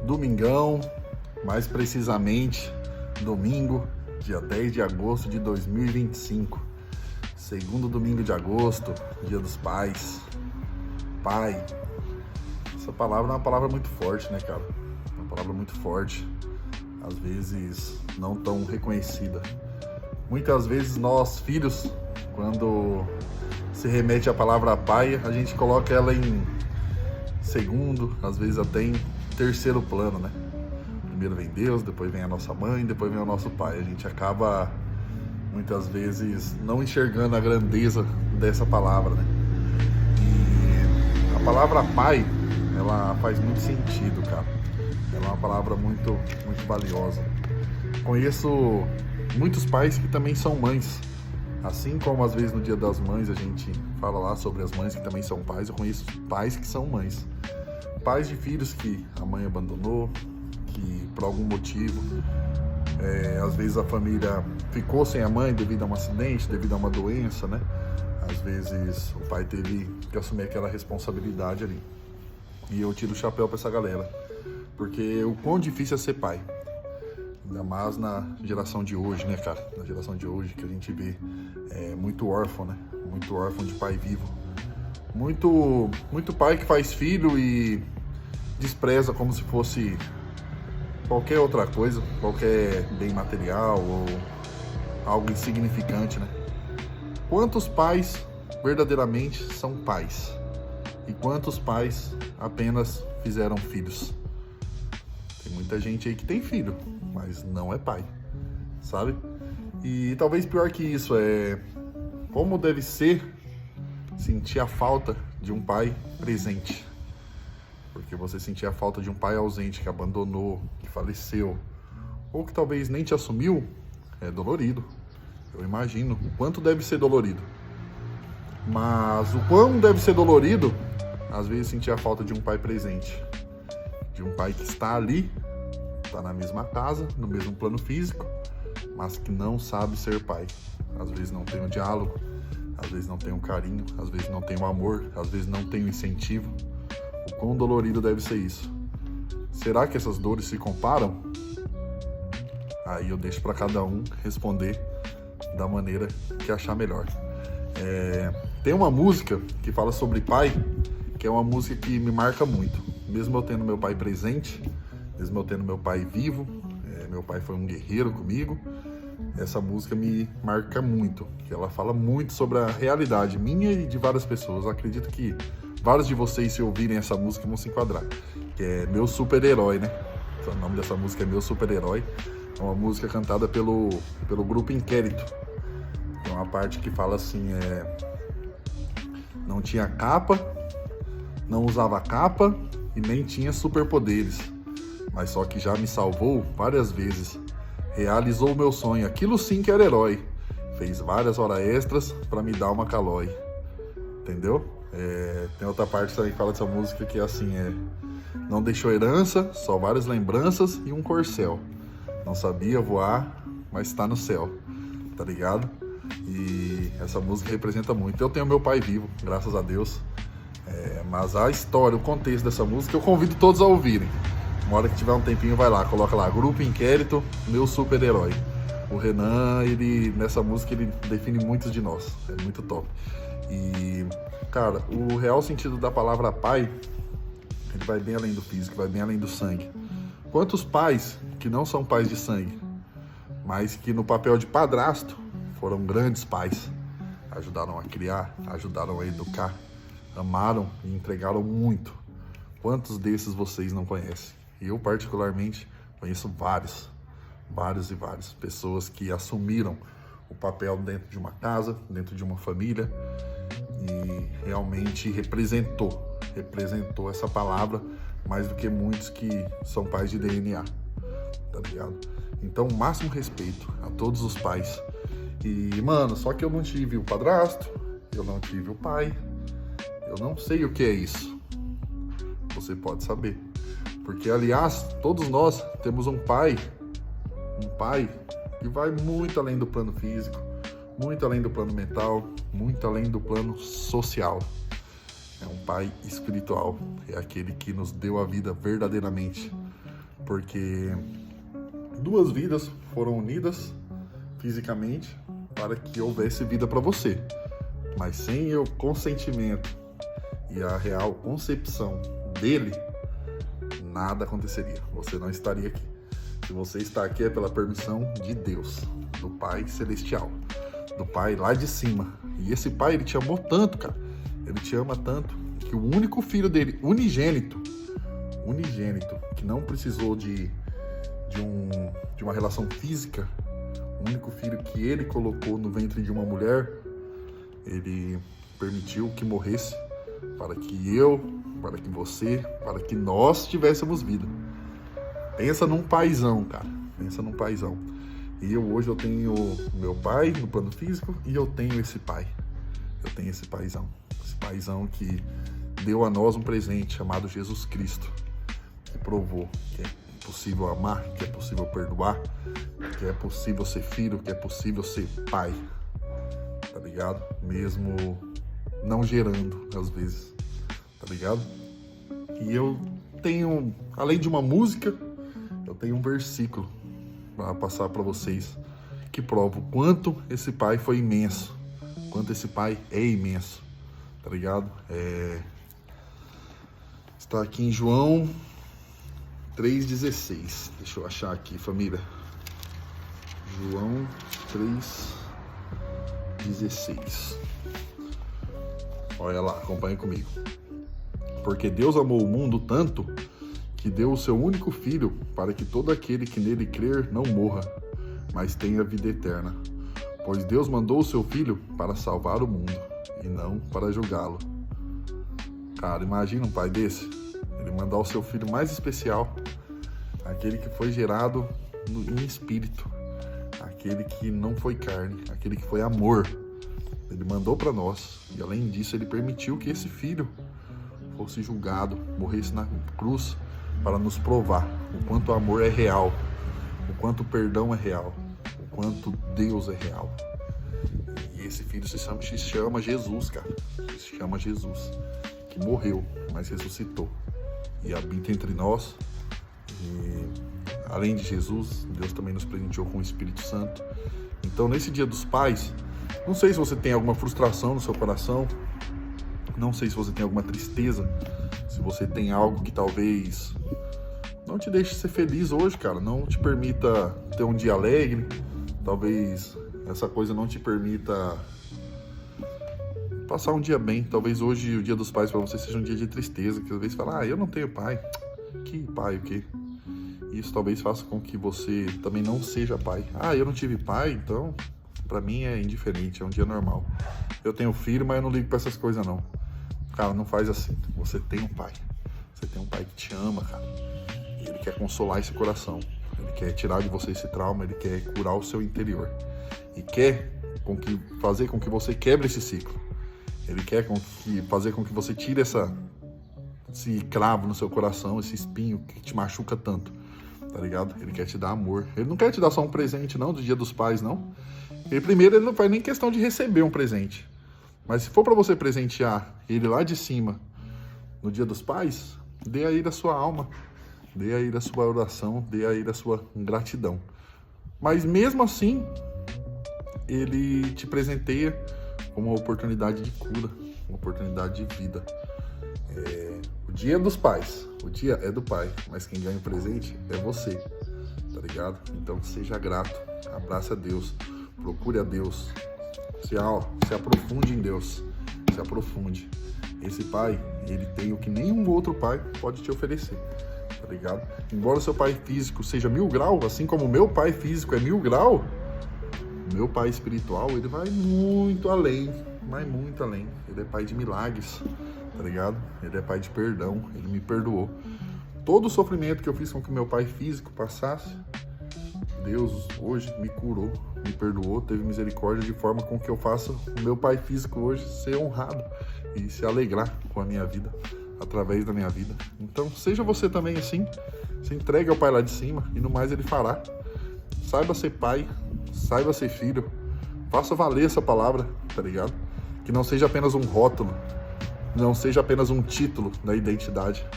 Domingão, mais precisamente domingo, dia 10 de agosto de 2025. Segundo domingo de agosto, dia dos pais. Pai. Essa palavra é uma palavra muito forte, né, cara? Uma palavra muito forte. Às vezes não tão reconhecida. Muitas vezes nós, filhos, quando se remete à palavra pai, a gente coloca ela em segundo, às vezes até em terceiro plano, né? Primeiro vem Deus, depois vem a nossa mãe, depois vem o nosso pai. A gente acaba, muitas vezes, não enxergando a grandeza dessa palavra, né? E a palavra pai, ela faz muito sentido, cara. Ela é uma palavra muito, muito valiosa. Conheço muitos pais que também são mães. Assim como às vezes no Dia das Mães a gente fala lá sobre as mães que também são pais, eu conheço pais que são mães. Pais de filhos que a mãe abandonou, que por algum motivo, às vezes a família ficou sem a mãe devido a um acidente, devido a uma doença, né? Às vezes o pai teve que assumir aquela responsabilidade ali. E eu tiro o chapéu pra essa galera, porque o quão difícil é ser pai. Ainda mais na geração de hoje, né, cara? Na geração de hoje que a gente vê muito órfão, né? Muito órfão de pai vivo. Muito pai que faz filho e despreza como se fosse qualquer outra coisa, qualquer bem material ou algo insignificante, né? Quantos pais verdadeiramente são pais? E quantos pais apenas fizeram filhos? Tem muita gente aí que tem filho, mas não é pai, sabe? E talvez pior que isso é como deve ser sentir a falta de um pai presente. Porque você sentir a falta de um pai ausente, que abandonou, que faleceu, ou que talvez nem te assumiu, é dolorido. Eu imagino o quanto deve ser dolorido. Mas o quão deve ser dolorido, às vezes, sentir a falta de um pai presente. De um pai que está ali, está na mesma casa, no mesmo plano físico, mas que não sabe ser pai. Às vezes não tem um diálogo, às vezes não tem um carinho, às vezes não tem um amor, às vezes não tem um incentivo. O quão dolorido deve ser isso. Será que essas dores se comparam? Aí eu deixo para cada um responder da maneira que achar melhor. Tem uma música que fala sobre pai, que é uma música que me marca muito. Mesmo eu tendo meu pai presente, mesmo eu tendo meu pai vivo, meu pai foi um guerreiro comigo, essa música me marca muito. Ela fala muito sobre a realidade minha e de várias pessoas. Eu acredito que vários de vocês, se ouvirem essa música, vão se enquadrar. Que é Meu Super-Herói, né? O nome dessa música é Meu Super-Herói. É uma música cantada pelo grupo Inquérito. Tem uma parte que fala assim, não tinha capa, não usava capa e nem tinha superpoderes. Mas só que já me salvou várias vezes. Realizou o meu sonho, aquilo sim que era herói. Fez várias horas extras pra me dar uma calói. Entendeu? Tem outra parte também que fala dessa música que é assim, não deixou herança, só várias lembranças e um corcel. Não sabia voar, mas está no céu. Tá ligado? E essa música representa muito. Eu tenho meu pai vivo, graças a Deus. Mas a história, o contexto dessa música, eu convido todos a ouvirem. Uma hora que tiver um tempinho, vai lá, coloca lá, Grupo Inquérito, Meu Super-Herói. O Renan, nessa música, ele define muitos de nós. É muito top. E, cara, o real sentido da palavra pai, ele vai bem além do físico, vai bem além do sangue. Quantos pais que não são pais de sangue, mas que no papel de padrasto foram grandes pais, ajudaram a criar, ajudaram a educar, amaram e entregaram muito. Quantos desses vocês não conhecem? Eu, particularmente, conheço vários e vários. Pessoas que assumiram o papel dentro de uma casa, dentro de uma família e realmente representou essa palavra mais do que muitos que são pais de DNA, tá ligado? Então, máximo respeito a todos os pais. E, mano, só que eu não tive o padrasto, eu não tive o pai, eu não sei o que é isso. Você pode saber. Porque, aliás, todos nós temos um pai que vai muito além do plano físico, muito além do plano mental, muito além do plano social. É um pai espiritual, é aquele que nos deu a vida verdadeiramente. porque duas vidas foram unidas fisicamente para que houvesse vida para você. Mas sem o consentimento e a real concepção dele, nada aconteceria. Você não estaria aqui. Se você está aqui é pela permissão de Deus, do Pai Celestial, do Pai lá de cima. E esse Pai, ele te amou tanto, cara. Ele te ama tanto que o único filho dele, unigênito, que não precisou de uma relação física, o único filho que ele colocou no ventre de uma mulher, ele permitiu que morresse para que eu, para que você, para que nós tivéssemos vida. Pensa num paizão, cara. Pensa num paizão. E hoje eu tenho meu pai no plano físico e eu tenho esse pai. Eu tenho esse paizão. Esse paizão que deu a nós um presente chamado Jesus Cristo. Que provou que é possível amar, que é possível perdoar, que é possível ser filho, que é possível ser pai. Tá ligado? Mesmo não gerando, às vezes. Tá ligado? E eu tenho, além de uma música, eu tenho um versículo para passar para vocês que prova o quanto esse pai foi imenso, quanto esse pai é imenso, tá ligado? Está aqui em João 3,16. Deixa eu achar aqui, família. João 3,16. Olha lá, acompanhe comigo. Porque Deus amou o mundo tanto que deu o seu único filho para que todo aquele que nele crer não morra, mas tenha vida eterna. Pois Deus mandou o seu filho para salvar o mundo e não para julgá-lo. Cara, imagina um pai desse, ele mandar o seu filho mais especial, aquele que foi gerado em espírito, aquele que não foi carne, aquele que foi amor. Ele mandou para nós e além disso ele permitiu que esse filho fosse julgado, morresse na cruz para nos provar o quanto o amor é real, o quanto o perdão é real, o quanto Deus é real. E esse filho se chama Jesus, cara. Se chama Jesus, que morreu, mas ressuscitou e habita entre nós. E além de Jesus, Deus também nos presenteou com o Espírito Santo. Então, nesse Dia dos Pais, não sei se você tem alguma frustração no seu coração, não sei se você tem alguma tristeza, se você tem algo que talvez não te deixe ser feliz hoje, cara, não te permita ter um dia alegre, talvez essa coisa não te permita passar um dia bem. Talvez hoje o Dia dos Pais para você seja um dia de tristeza, que às vezes fala, eu não tenho pai. Que pai o quê? Isso talvez faça com que você também não seja pai. Eu não tive pai, então pra mim é indiferente, é um dia normal. Eu tenho filho, mas eu não ligo pra essas coisas não. Cara, não faz assim. Você tem um pai. Você tem um pai que te ama, cara. E ele quer consolar esse coração. Ele quer tirar de você esse trauma, ele quer curar o seu interior. E quer fazer com que você quebre esse ciclo. Ele quer fazer com que você tire esse cravo no seu coração, esse espinho que te machuca tanto. Tá ligado? Ele quer te dar amor. Ele não quer te dar só um presente, não, do Dia dos Pais, não. Ele não faz nem questão de receber um presente. Mas se for para você presentear ele lá de cima no Dia dos Pais, dê aí da sua alma, dê aí da sua oração, dê aí da sua gratidão. Mas mesmo assim, ele te presenteia com uma oportunidade de cura, uma oportunidade de vida. O Dia dos Pais, o dia é do pai, mas quem ganha o presente é você, tá ligado? Então seja grato, abraça a Deus, procure a Deus, se aprofunde em Deus, se aprofunde. Esse pai, ele tem o que nenhum outro pai pode te oferecer, tá ligado? Embora o seu pai físico seja 1000 graus, assim como o meu pai físico é 1000 graus, o meu pai espiritual, ele vai muito além, vai muito além. Ele é pai de milagres, tá ligado? Ele é pai de perdão, ele me perdoou. Todo o sofrimento que eu fiz com que o meu pai físico passasse, Deus hoje me curou, me perdoou, teve misericórdia de forma com que eu faça o meu pai físico hoje ser honrado e se alegrar com a minha vida, através da minha vida. Então, seja você também assim, se entregue ao pai lá de cima e no mais ele fará. Saiba ser pai, saiba ser filho, faça valer essa palavra, tá ligado? Que não seja apenas um rótulo, não seja apenas um título da identidade,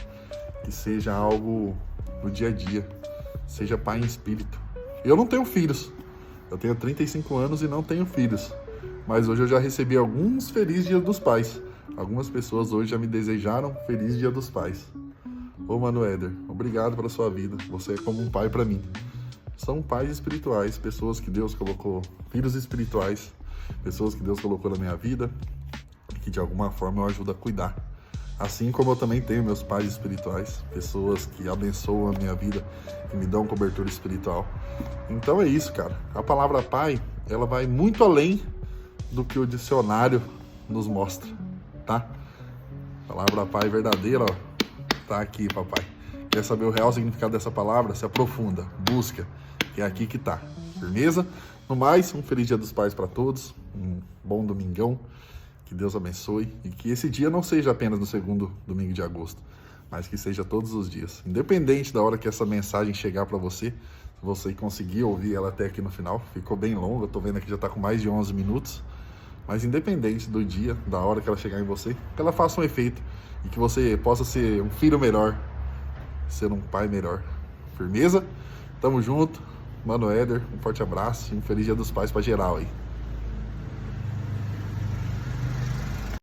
que seja algo no dia a dia, seja pai em espírito. Eu não tenho filhos, eu tenho 35 anos e não tenho filhos, mas hoje eu já recebi alguns Feliz Dia dos Pais. Algumas pessoas hoje já me desejaram Feliz Dia dos Pais. Ô Mano Éder, obrigado pela sua vida, você é como um pai para mim. São pais espirituais, pessoas que Deus colocou, filhos espirituais, pessoas que Deus colocou na minha vida, que de alguma forma eu ajudo a cuidar. Assim como eu também tenho meus pais espirituais, pessoas que abençoam a minha vida, que me dão cobertura espiritual. Então é isso, cara. A palavra pai, ela vai muito além do que o dicionário nos mostra, tá? A palavra pai verdadeira, ó, tá aqui, papai. Quer saber o real significado dessa palavra? Se aprofunda, busca, que é aqui que tá. Firmeza? No mais, um feliz Dia dos Pais para todos, um bom domingão, que Deus abençoe e que esse dia não seja apenas no segundo domingo de agosto, mas que seja todos os dias. Independente da hora que essa mensagem chegar para você, se você conseguir ouvir ela até aqui no final, ficou bem longa, eu tô vendo aqui já tá com mais de 11 minutos, mas independente do dia, da hora que ela chegar em você, que ela faça um efeito e que você possa ser um filho melhor, ser um pai melhor. Firmeza? Tamo junto. Mano Éder, um forte abraço e um feliz Dia dos Pais pra geral aí.